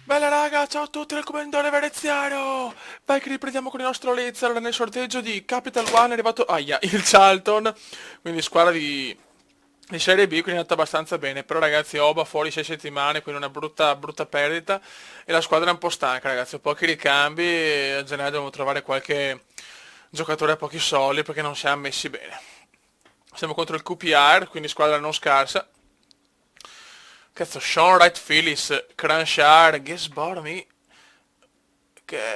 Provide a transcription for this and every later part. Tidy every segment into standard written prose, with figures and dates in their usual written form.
Bella raga, ciao a tutti dal commendatore veneziano! Vai che riprendiamo con il nostro Leeds, allora nel sorteggio di Capital One è arrivato, aia, il Charlton, quindi squadra di Serie B, quindi è andata abbastanza bene, però ragazzi Oba fuori 6 settimane, quindi una brutta perdita, e la squadra è un po' stanca ragazzi, ho pochi ricambi, e a gennaio dobbiamo trovare qualche giocatore a pochi soldi perché non siamo messi bene. Siamo contro il QPR, quindi squadra non scarsa. Cazzo, Sean Wright Phillips, Cranchard, Gesbormi.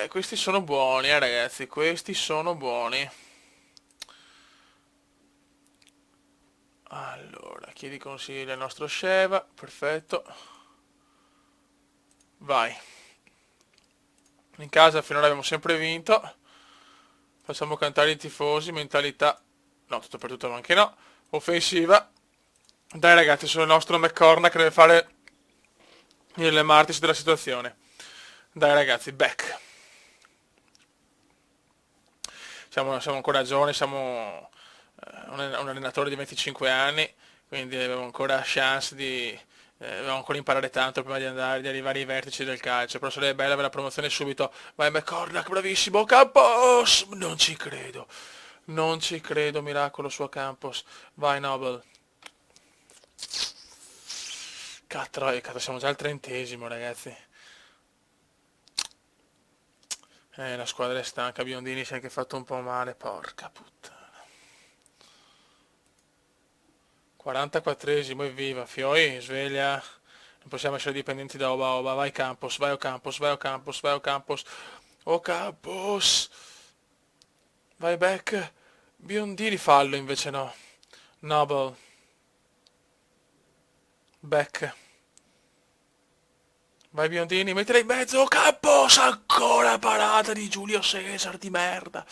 Questi sono buoni, ragazzi, questi sono buoni. Allora, chiedi consigli al nostro Sheva, perfetto. Vai. In casa finora abbiamo sempre vinto. Facciamo cantare i tifosi, mentalità. No, tutto per tutto, ma anche no. Offensiva. Dai ragazzi, sono il nostro McCormack che deve fare il Martis della situazione. Dai ragazzi, back. Siamo ancora giovani, siamo un allenatore di 25 anni, quindi avevo ancora chance dobbiamo ancora imparare tanto prima di arrivare ai vertici del calcio, però sarebbe bella avere la promozione subito. Vai McCormack, bravissimo, Campos! Non ci credo, miracolo su Campos. Vai Nobel. Cazzo, siamo già al 30°, ragazzi. La squadra è stanca, Biondini si è anche fatto un po' male, porca puttana. 44esimo, evviva, Fioi, sveglia. Non possiamo essere dipendenti da Oba Oba. Vai Campos, vai Campos, vai Campos, vai Campos. Oh Campos! Vai back. Biondini fallo invece no. Noble. Back. Vai Biondini, mettila in mezzo. Oh Campos! Ancora parata di Giulio Cesar di merda.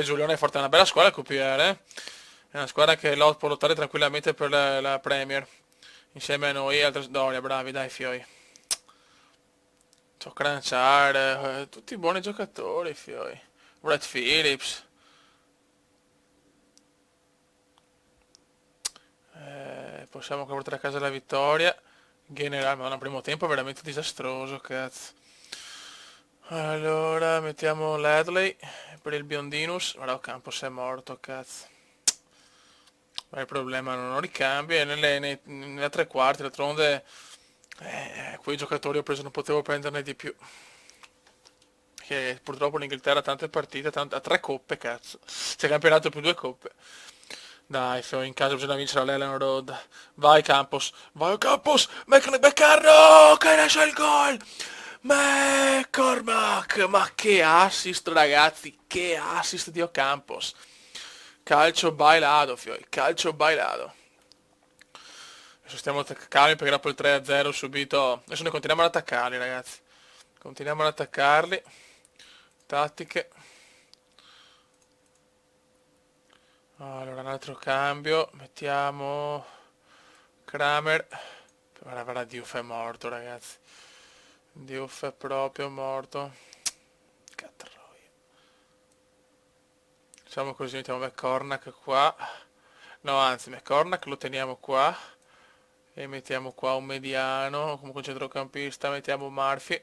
Giulione è forte, è una bella squadra il QPR, eh? È una squadra che può lottare tranquillamente per la Premier. Insieme a noi e altre... Doria, bravi, dai Fioi. C'ho Cranchard, tutti buoni giocatori, Fioi. Brad Phillips. Possiamo portare a casa la vittoria. Generale, ma un primo tempo veramente disastroso, cazzo. Allora, mettiamo Ladley per il Biondinus. Guarda, Campos è morto, cazzo. Ma il problema non ho ricambi e nelle tre quarti, d'altronde, quei giocatori ho preso, non potevo prenderne di più. Che purtroppo l'Inghilterra ha tante partite, ha tre coppe, cazzo. C'è campionato più due coppe. Dai, in caso bisogna vincere all'Ellen Road. Vai Campos, Beccarno, che ne sa il gol! McCormack, ma che assist ragazzi, che assist di Ocampos. Calcio bailado, Fioi, calcio bailado. Adesso stiamo calmi perché dopo il 3-0 subito... Adesso noi continuiamo ad attaccarli ragazzi. Continuiamo ad attaccarli. Tattiche. Allora, un altro cambio. Mettiamo Kramer. Guarda, Diouf è morto, ragazzi. Diouf è proprio morto. Catroia. Facciamo così, mettiamo McCormack qua. No, anzi, McCormack lo teniamo qua. E mettiamo qua un mediano, comunque un centrocampista, mettiamo Murphy.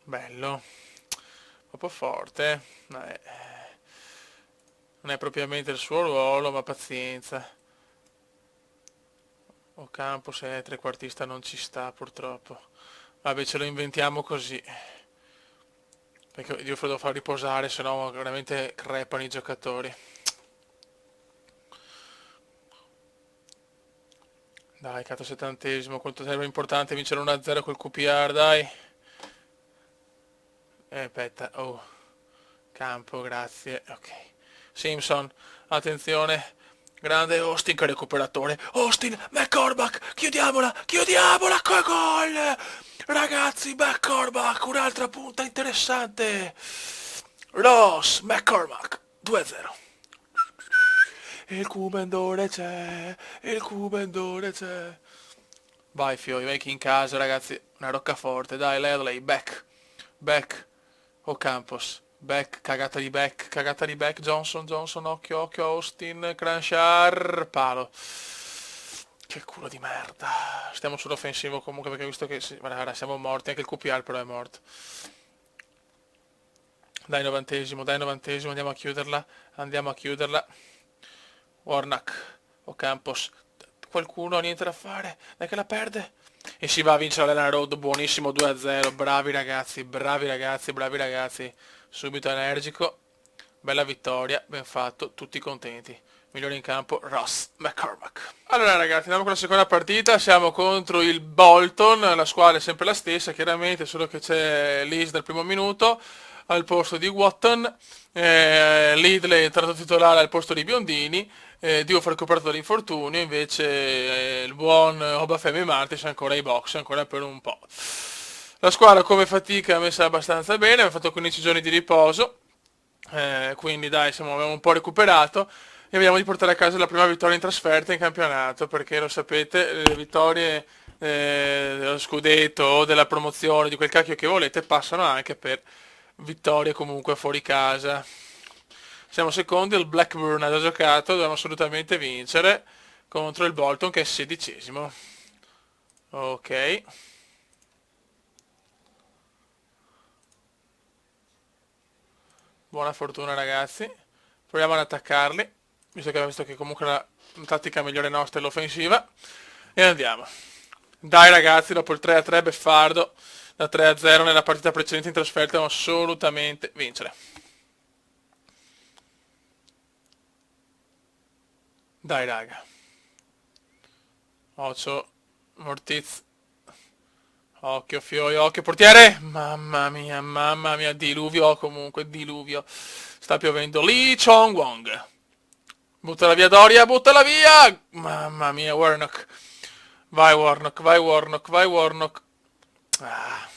Bello. Un po' forte. Non è propriamente il suo ruolo, ma pazienza. Ocampo se è trequartista non ci sta purtroppo. Vabbè, ce lo inventiamo così. Perché io devo far riposare, sennò veramente crepano i giocatori. Dai, cato 70esimo, quanto sarebbe importante vincere 1-0 col QPR, dai. Aspetta, oh. Campo, grazie, ok. Simpson, attenzione. Grande Austin che recuperatore. Austin, McCormack, chiudiamola, gol! Ragazzi, McCormack, un'altra punta interessante. Ross, McCormack, 2-0. Il cubendore c'è. Vai Fiori, vai chi in casa, ragazzi. Una roccaforte, dai, Ledley, back. O Campos, cagata di back, Johnson, occhio, Austin, Cranchard, palo. Che culo di merda. Stiamo sull'offensivo comunque perché visto che guarda, siamo morti, anche il QPR però è morto. Dai novantesimo, andiamo a chiuderla. Warnock o Campos. Qualcuno ha niente da fare, dai che la perde. E si va a vincere l'Ellen Road, buonissimo 2-0, bravi ragazzi, bravi ragazzi, bravi ragazzi. Subito energico, bella vittoria, ben fatto, tutti contenti. Migliore in campo, Ross McCormack. Allora ragazzi, andiamo con la seconda partita, siamo contro il Bolton, la squadra è sempre la stessa, chiaramente, solo che c'è Lees dal primo minuto al posto di Watton, Lidley è entrato titolare al posto di Biondini, Diouf ha recuperato dall'infortunio, invece il buon Obafemi Martins è ancora ai box, ancora per un po'. La squadra come fatica è messa abbastanza bene, abbiamo fatto 15 giorni di riposo, quindi dai, abbiamo un po' recuperato e vediamo di portare a casa la prima vittoria in trasferta in campionato, perché lo sapete, le vittorie dello scudetto o della promozione, di quel cacchio che volete, passano anche per vittorie comunque fuori casa. Siamo secondi, il Blackburn ha già giocato, dobbiamo assolutamente vincere contro il Bolton che è sedicesimo. Ok. Buona fortuna ragazzi. Proviamo ad attaccarli, visto che comunque la tattica migliore nostra è l'offensiva. E andiamo. Dai ragazzi, dopo il 3-3 beffardo, da 3-0 nella partita precedente in trasferta, dobbiamo assolutamente vincere. Dai raga. Occhio, Mortiz. Occhio Fioio, occhio portiere. Mamma mia, diluvio comunque, diluvio. Sta piovendo. Lee Chong-Wong. Buttala via Doria, buttala via! Mamma mia, Warnock. Vai Warnock, vai Warnock, vai Warnock. Ah.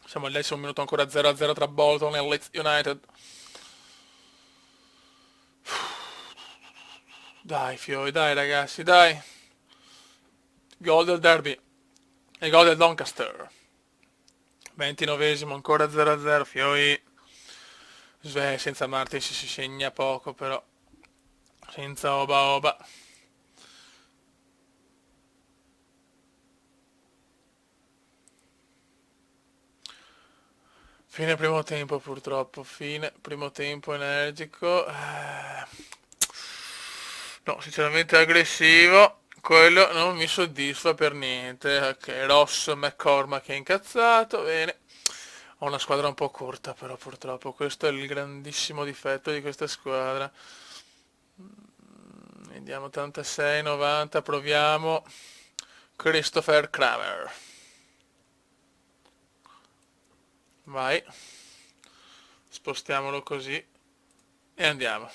Siamo al 10° minuto ancora 0-0 tra Bolton e Leeds United. Dai Fioi, dai ragazzi, dai. Gol del derby. E gol del Doncaster. 29esimo, ancora 0-0, Fioi. Senza Martin si segna poco però. Senza Oba Oba. Fine primo tempo purtroppo, fine primo tempo energico. No, sinceramente aggressivo. Quello non mi soddisfa per niente. Ok, Ross McCormack è incazzato, bene. Ho una squadra un po' corta però purtroppo, questo è il grandissimo difetto di questa squadra. Vediamo 86, 90, proviamo. Christopher Kramer. Vai. Spostiamolo così. E andiamo.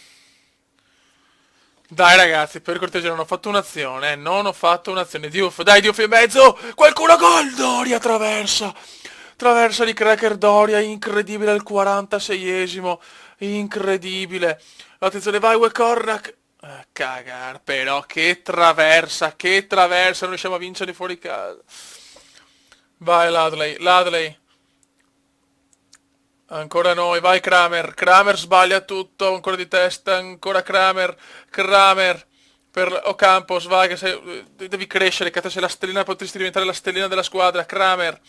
Dai ragazzi, per cortesia non ho fatto un'azione, non ho fatto un'azione. Diouf, dai Diouf in mezzo! Qualcuno gol! Doria traversa! Traversa di Cracker Doria, incredibile al 46esimo. Incredibile. Attenzione, vai Wecornac. Cagar, però che traversa, non riusciamo a vincere fuori casa. Vai Ladley, Ladley. Ancora noi, vai Kramer, Kramer sbaglia tutto, ancora di testa, ancora Kramer, Kramer per Ocampos, vai che devi crescere, che te sei la stellina, potresti diventare la stellina della squadra, Kramer,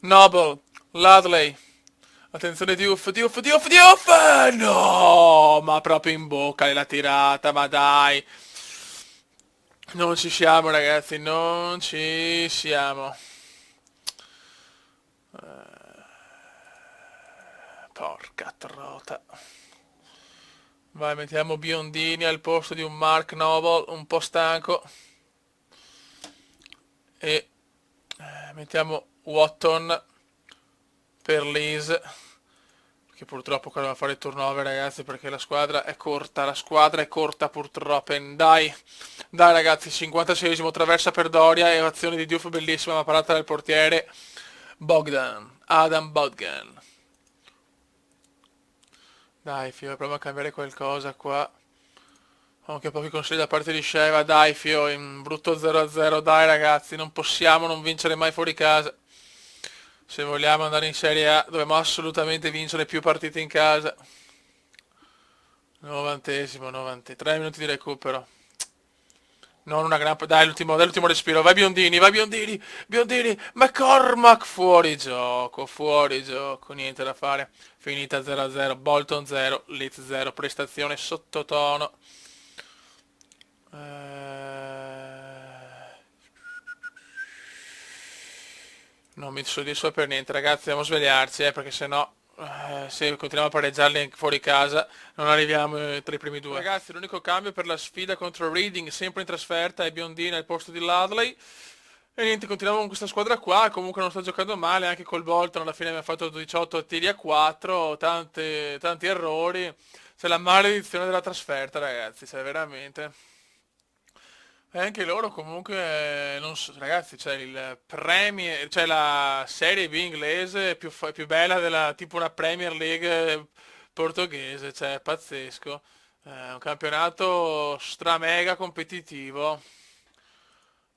Noble, Ladley, attenzione Diouf, Diouf, Diouf, Diouf, no, ma proprio in bocca la tirata, ma dai, non ci siamo ragazzi, non ci siamo. Porca trota. Vai, mettiamo Biondini al posto di un Mark Noble, un po' stanco. E mettiamo Watton per Lees. Che purtroppo qua dobbiamo fare il turnover ragazzi perché la squadra è corta purtroppo. Dai, dai ragazzi, 56esimo traversa per Doria e azione di Diouf bellissima ma parata dal portiere Bogdan, Adam Bogdan. Dai, Fio, proviamo a cambiare qualcosa qua. Ho anche pochi consigli da parte di Sheva. Dai, Fio, in brutto 0-0. Dai, ragazzi, non possiamo non vincere mai fuori casa. Se vogliamo andare in Serie A, dobbiamo assolutamente vincere più partite in casa. 90esimo, 93 minuti di recupero. Non una gran... dai l'ultimo respiro, vai Biondini, Biondini, McCormack, fuori gioco, niente da fare, finita 0-0, Bolton 0, Leeds 0, prestazione sottotono. Non mi soddisfa per niente, ragazzi, dobbiamo svegliarci, perché sennò se continuiamo a pareggiarli fuori casa non arriviamo tra i primi due. Ragazzi, l'unico cambio per la sfida contro Reading, sempre in trasferta, è Biondini al posto di Ludley. E niente, continuiamo con questa squadra qua, comunque non sta giocando male, anche col Bolton alla fine abbiamo fatto 18 tiri a 4, tanti errori. C'è la maledizione della trasferta, ragazzi, cioè veramente. E anche loro comunque, non so, ragazzi, c'è il Premier, c'è la Serie B inglese più bella della, tipo una Premier League portoghese, cioè pazzesco. Un campionato stramega competitivo.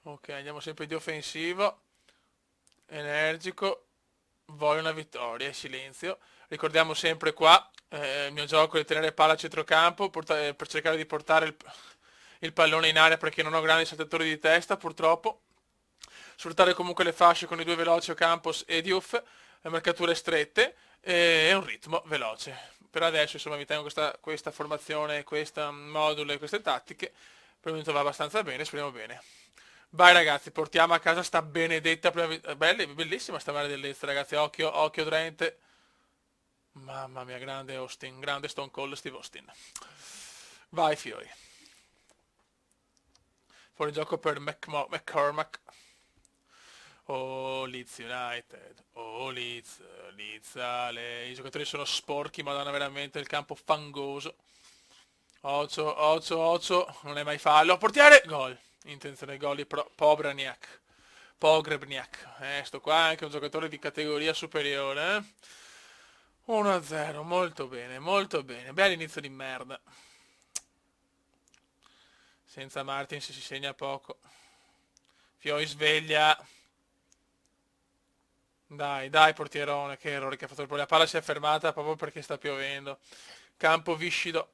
Ok, andiamo sempre di offensivo, energico, voglio una vittoria, silenzio. Ricordiamo sempre qua, il mio gioco è tenere palla a centrocampo per cercare di portare il pallone in aria perché non ho grandi saltatori di testa purtroppo. Sfruttare comunque le fasce con i due veloci Ocampos e Diouf, marcature strette e un ritmo veloce. Per adesso insomma mi tengo questa formazione, questa modulo e queste tattiche. Per il momento va abbastanza bene, speriamo bene. Vai ragazzi, portiamo a casa sta benedetta bellissima sta bellezza ragazzi, occhio, occhio Drente. Mamma mia, grande Austin, grande Stone Cold Steve Austin. Vai Fiori. Fuori gioco per McCormack. Oh, Leeds United. Oh, Leeds, i giocatori sono sporchi, madonna veramente, il campo fangoso. Occhio, non è mai fallo. Portiere, gol. Intenzione gol, Pogrebniak. Sto qua è anche un giocatore di categoria superiore, 1-0, molto bene, molto bene. Beh, all'inizio di merda. Senza Martins si segna poco. Fioi sveglia. Dai, portierone, che errore che ha fatto il problema. La palla si è fermata proprio perché sta piovendo. Campo viscido.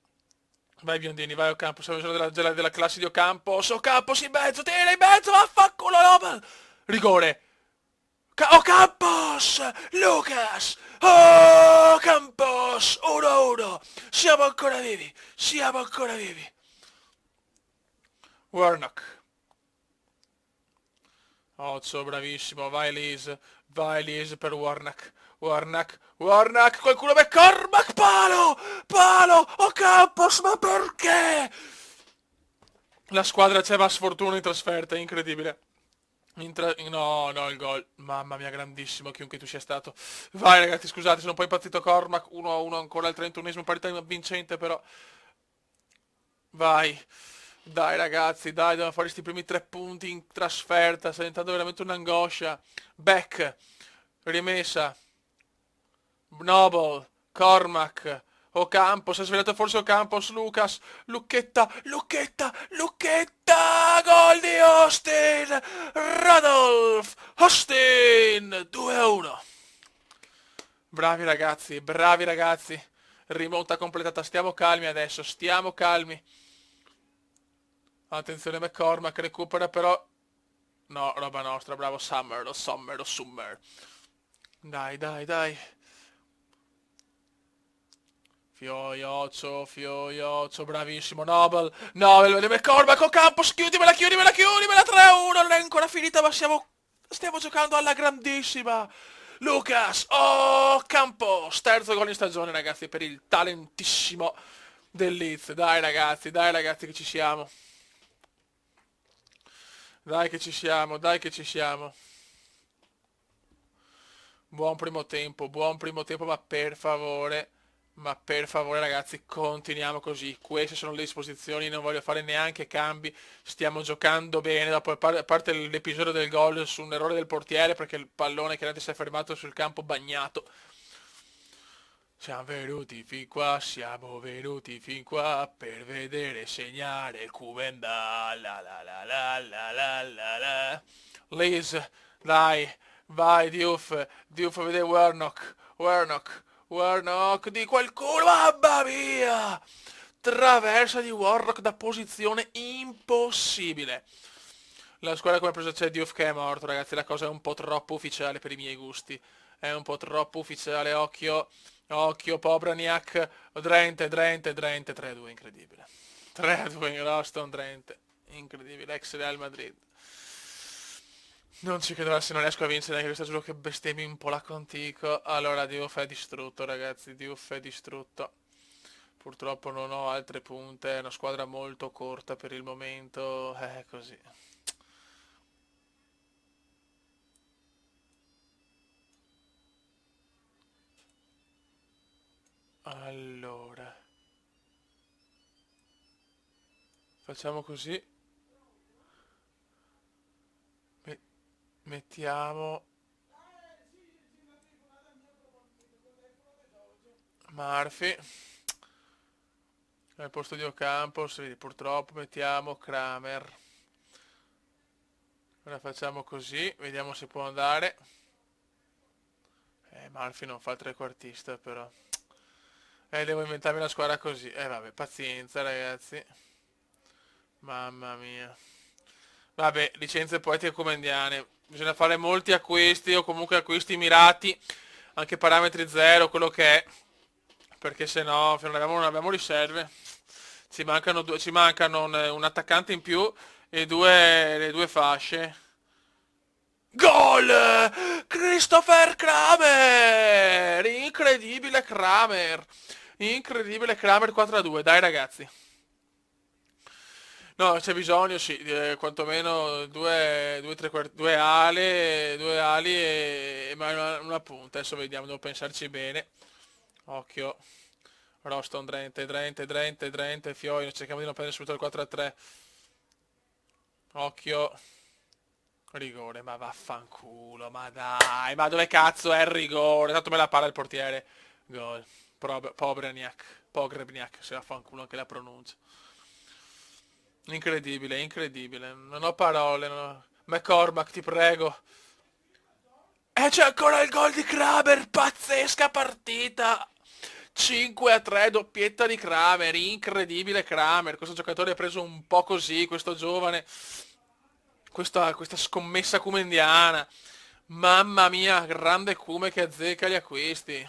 Vai Biondini, vai Ocampo, siamo della classe di Ocampos. Ocampos in mezzo, tira in mezzo, vaffanculo, no! Rigore. Ocampos! Lucas! Oh, Campos! 1-1. Siamo ancora vivi, siamo ancora vivi. Warnock. Ozzo, bravissimo, vai Liz per Warnock, qualcuno McCormack, palo, Ocampos, ma perché? La squadra c'è va sfortuna in trasferta, incredibile. No, il gol, mamma mia, grandissimo, chiunque tu sia stato. Vai ragazzi, scusate, sono un po' impazzito Cormac, 1-1 ancora al 31esimo, parità vincente però. Vai. Dai ragazzi, dai, dobbiamo fare questi primi 3 punti in trasferta, sta diventando veramente un'angoscia. Beck, rimessa, Noble, Cormac, Ocampos, si è svegliato forse Ocampos, Lucas, Lucchetta, gol di Austin, Rodolph, Austin, 2-1. Bravi ragazzi, rimonta completata, stiamo calmi adesso, stiamo calmi. Attenzione McCormack, recupera però... No, roba nostra, bravo Summer. Dai. Fioioccio, bravissimo, Noble, McCormack, Ocampos, chiudimela, 3-1, non è ancora finita, ma stiamo giocando alla grandissima. Lucas, oh, Campos, terzo gol in stagione, ragazzi, per il talentissimo del Leeds. Dai, ragazzi, che ci siamo. Dai che ci siamo. Buon primo tempo, ma per favore ragazzi, continuiamo così. Queste sono le disposizioni, non voglio fare neanche cambi. Stiamo giocando bene, dopo a parte l'episodio del gol su un errore del portiere, perché il pallone chiaramente si è fermato sul campo bagnato. Siamo venuti fin qua per vedere segnare Cubenda. Liz, dai, vai Diouf vede Warnock di qualcuno, mamma mia! traversa di Warrock da posizione impossibile. La squadra come ha preso c'è Diouf che è morto, ragazzi, la cosa è un po' troppo ufficiale per i miei gusti. È un po' troppo ufficiale, occhio, occhio, Pobraniak, Drente, 3-2, incredibile. 3-2 in Roston, Drente, incredibile, ex Real Madrid. Non ci credo, se non riesco a vincere neanche questo gioco che bestemmi un po' la contico. Allora, Diouf è distrutto, ragazzi, Diouf è distrutto. Purtroppo non ho altre punte, è una squadra molto corta per il momento, è così. Allora, facciamo così, Me- mettiamo Murphy al posto di Ocampos, vedi, purtroppo mettiamo Kramer. Ora facciamo così, vediamo se può andare. Murphy non fa il trequartista però. Devo inventarmi una squadra così. Vabbè, pazienza ragazzi. Mamma mia. Vabbè, licenze poetiche comendiane. Bisogna fare molti acquisti o comunque acquisti mirati. Anche parametri zero, quello che è. Perché se no, non abbiamo riserve. Ci mancano un attaccante in più e le due fasce. Gol! Christopher Kramer! Incredibile Kramer! Incredibile Kramer 4-2, dai ragazzi. No, c'è bisogno, sì, quantomeno due ali e una punta. Adesso vediamo, devo pensarci bene. Occhio. Roston, Drente, Fiori, cerchiamo di non prendere subito il 4-3. Occhio. Rigore, ma vaffanculo, ma dai, ma dove cazzo è il rigore? Tanto me la para il portiere. Gol. Pogrebniak, se vaffanculo anche la pronuncia. Incredibile, incredibile. Non ho parole. McCormack, ti prego. E c'è ancora il gol di Kramer, pazzesca partita. 5-3, doppietta di Kramer, incredibile Kramer. Questo giocatore ha preso un po' così, questo giovane. Questa scommessa cumendiana. Mamma mia, grande Cume che azzecca gli acquisti.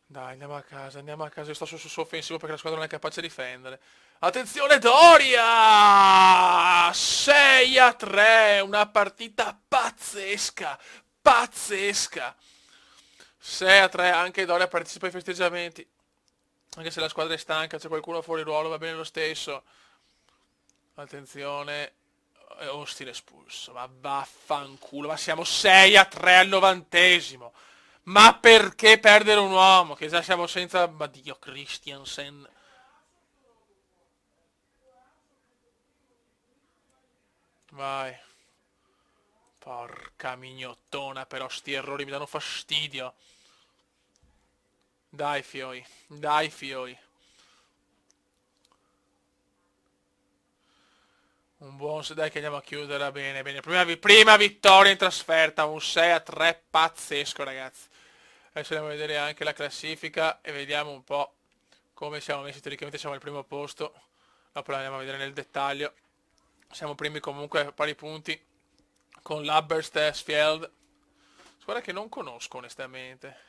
Dai, andiamo a casa. Io sto su offensivo perché la squadra non è capace di difendere. Attenzione Doria! 6-3, una partita pazzesca, pazzesca. 6-3, anche Doria partecipa ai festeggiamenti. Anche se la squadra è stanca, c'è qualcuno fuori ruolo, va bene lo stesso. Attenzione, Austin espulso, ma vaffanculo, ma siamo 6-3 al 90esimo. Ma perché perdere un uomo? Che già siamo senza, ma Dio, Christiansen. Vai. Porca mignottona, però sti errori mi danno fastidio. Dai, Fioi, dai, Fioi. Un buon, dai che andiamo a chiudere bene, bene. Prima vittoria in trasferta, un 6-3 pazzesco, ragazzi. Adesso andiamo a vedere anche la classifica e vediamo un po' come siamo messi. Teoricamente siamo al primo posto, dopo la andiamo a vedere nel dettaglio. Siamo primi comunque a pari punti con l'Aberst e Sfield. Squadra che non conosco onestamente.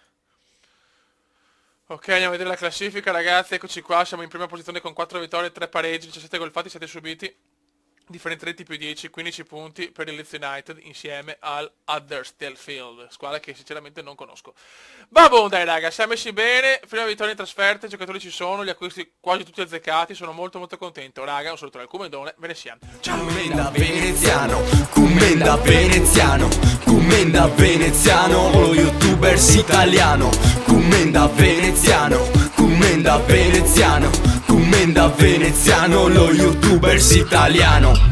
Ok, andiamo a vedere la classifica, ragazzi. Eccoci qua, siamo in prima posizione con 4 vittorie, 3 pareggi, 17 gol fatti, 7 subiti. Differente reti più 10, 15 punti per il Leeds United insieme al Huddersfield, squadra che sinceramente non conosco. Vabbè, dai raga, siamo messi bene, prima vittoria in trasferta, i giocatori ci sono, gli acquisti quasi tutti azzeccati, sono molto molto contento. Raga, un saluto dal Cumendone, ve ne siamo. Ciao! Commenda veneziano, commenda veneziano, commenda veneziano, lo youtubers italiano, commenda veneziano, commenda veneziano, commenda veneziano, lo youtubers italiano.